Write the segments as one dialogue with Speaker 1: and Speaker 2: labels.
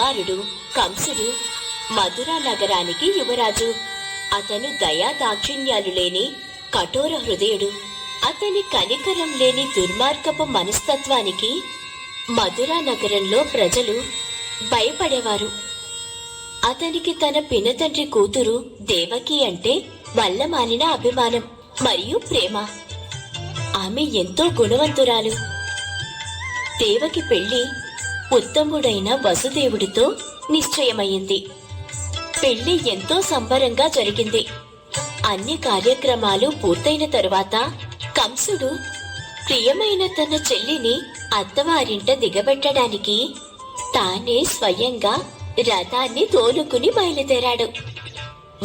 Speaker 1: కుమారుడు కంసుడు మధురా నగరానికి యువరాజు. అతను దయా దాక్షిణ్యాలు లేని కఠోర హృదయుడు. అతని కనికరం లేని దుర్మార్గపు మనస్తత్వానికి మధురా నగరంలో ప్రజలు భయపడేవారు. అతనికి తన పినతండ్రి కూతురు దేవకి అంటే వల్లమాలిన అభిమానం మరియు ప్రేమ. ఆమె ఎంతో గుణవంతురాలు. దేవకి పెళ్లి ఉత్తముడైన వసుదేవుడితో నిశ్చయమైంది. పెళ్లి ఎంతో సంబరంగా జరిగింది. అన్ని కార్యక్రమాలు పూర్తయిన తరువాత కంసుడు ప్రియమైన తన చెల్లిని అత్తవారింట దిగబెట్టడానికి తానే స్వయంగా రథాన్ని తోలుకుని బయలుదేరాడు.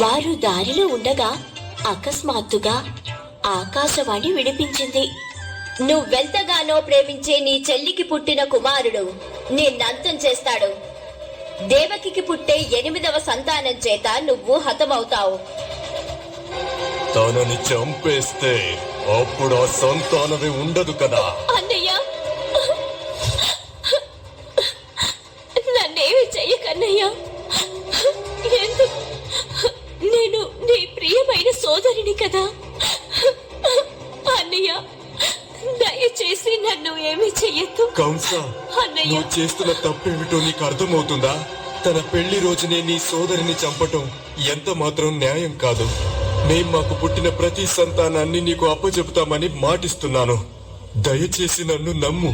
Speaker 1: వారు దారిలో ఉండగా అకస్మాత్తుగా ఆకాశవాణి వినిపించింది. నువ్వెంతగానో ప్రేమించే నీ చెల్లికి పుట్టిన కుమారుడు నిన్నంతం చేస్తాడు. దేవకికి పుట్టే 8వ సంతానం చేత నువ్వు హతమవుతావు.
Speaker 2: తనని చంపేస్తే అప్పుడు ఆ సంతానమే ఉండదు కదా.
Speaker 1: అన్నయ్య, నన్నేమి చెయ్యకన్నయ్య. ఎందుకు? నేను నీ ప్రియమైన సోదరిని కదా. అన్నయ్య, దయచేసి నన్ను ఏమి చెయ్యొద్దు.
Speaker 2: కంస, నువ్వు చేస్తున్న తప్పేమిటో నీకు అర్థమవుతుందా? తన పెళ్లి రోజునే నీ సోదరిని చంపటం ఎంత మాత్రం న్యాయం కాదు. మేం మాకు పుట్టిన ప్రతి సంతానాన్ని నీకు అప్పచెపుతామని మాటిస్తున్నాను. దయచేసి నన్ను నమ్ము.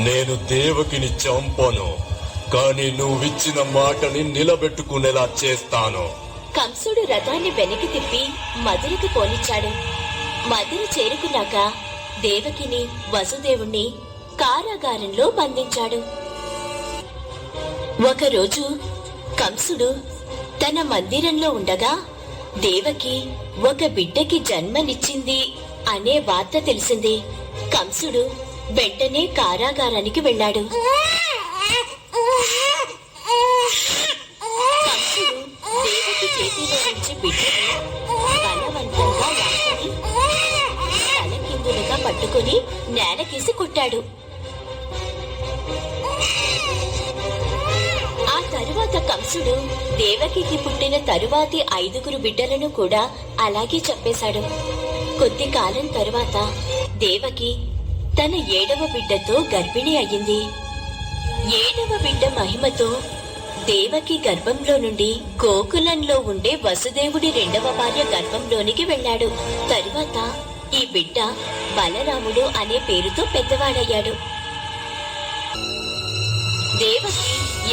Speaker 2: నేను దేవకిని చంపను, కానీ నువ్విచ్చిన మాటని నిలబెట్టుకునేలా చేస్తాను.
Speaker 1: కంసుడు రథాన్ని వెనక్కి తిప్పి మధురకు పోనిచ్చాడు. మధుర చేరుకున్నాక దేవకిని వసుదేవుణ్ణి కారాగారంలో బంధించాడు. ఒకరోజు కంసుడు తన మందిరంలో ఉండగా దేవకి ఒక బిడ్డకి జన్మనిచ్చింది అనే వార్త తెలిసింది. కంసుడు వెంటనే కారాగారానికి వెళ్ళాడు. కంసుడు దేవకి చేతిలో నుంచి బిడ్డని బలవంతంగా లాక్కుని తలకిందులుగా పట్టుకుని నేలకేసి కొట్టాడు. ఆ తరువాత కంసుడు దేవకికి పుట్టిన తరువాతి 5 బిడ్డలను కూడా అలాగే చంపేశాడు. కొద్ది కాలం తరువాత దేవకి తన 7వ బిడ్డతో గర్భిణి అయ్యింది. 7వ బిడ్డ మహిమతో దేవకి గర్భంలో నుండి గోకులంలో ఉండే వసుదేవుడి 2వ భార్య గర్భంలోనికి వెళ్ళాడు. తరువాత ఈ బిడ్డ బలరాముడు అనే పేరుతో పెద్దవాడయ్యాడు. దేవకి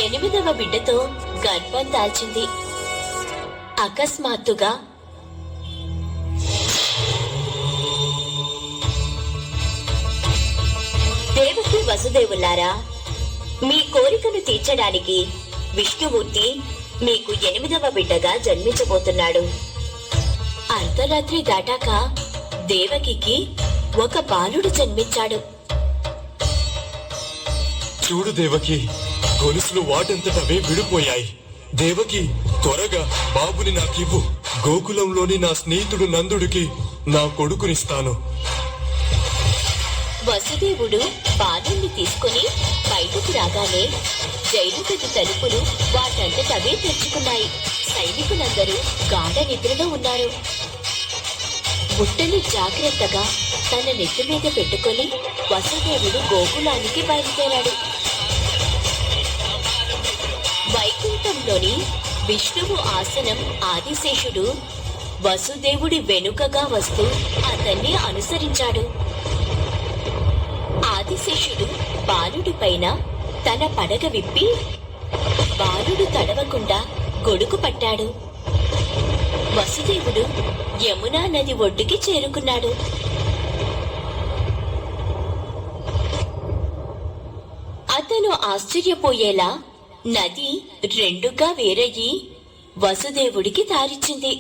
Speaker 1: 8వ బిడ్డతో గర్భం దాల్చింది. అకస్మాత్తుగా దేవకి వసుదేవులారా, మీ కోరికను తీర్చడానికి విష్ణుమూర్తి మీకు 8వ బిడ్డగా జన్మించబోతున్నాడు. అర్ధరాత్రి దాటాక దేవకికి ఒక బాలుడు జన్మించాడు.
Speaker 2: చూడు దేవకి, గొలుసులు వాటంతటవే విడిపోయాయి. దేవకి, త్వరగా బాబుని నాకివ్వు. గోకులంలోని నా స్నేహితుడు నందుడికి నా కొడుకునిస్తాను.
Speaker 1: వసుదేవుడు బాలుణ్ణి తీసుకుని బయటకు రాగానే జైలు గది తలుపులు వాటంతటవే తెరుచుకున్నాయి. సైనికులందరూ గాఢ నిద్రలో ఉన్నారు. బుట్టని జాగ్రత్తగా తన నెత్తి మీద పెట్టుకుని వసుదేవుడు గోకులానికి బయలుదేరాడు. వైకుంఠంలోని విష్ణువు ఆసనం ఆదిశేషుడు వసుదేవుడి వెనుకగా వస్తూ అతన్ని అనుసరించాడు. ఆదిశేషుడు బాలుడి పైన తన పడగ విప్పి బాలుడు తడవకుండా గొడుగు పట్టాడు. వసుదేవుడు యమునా నది ఒడ్డుకి చేరుకున్నాడు. అతను ఆశ్చర్యపోయేలా నది రెండుగా వేరయ్యి వసుదేవుడికి దారిచ్చింది.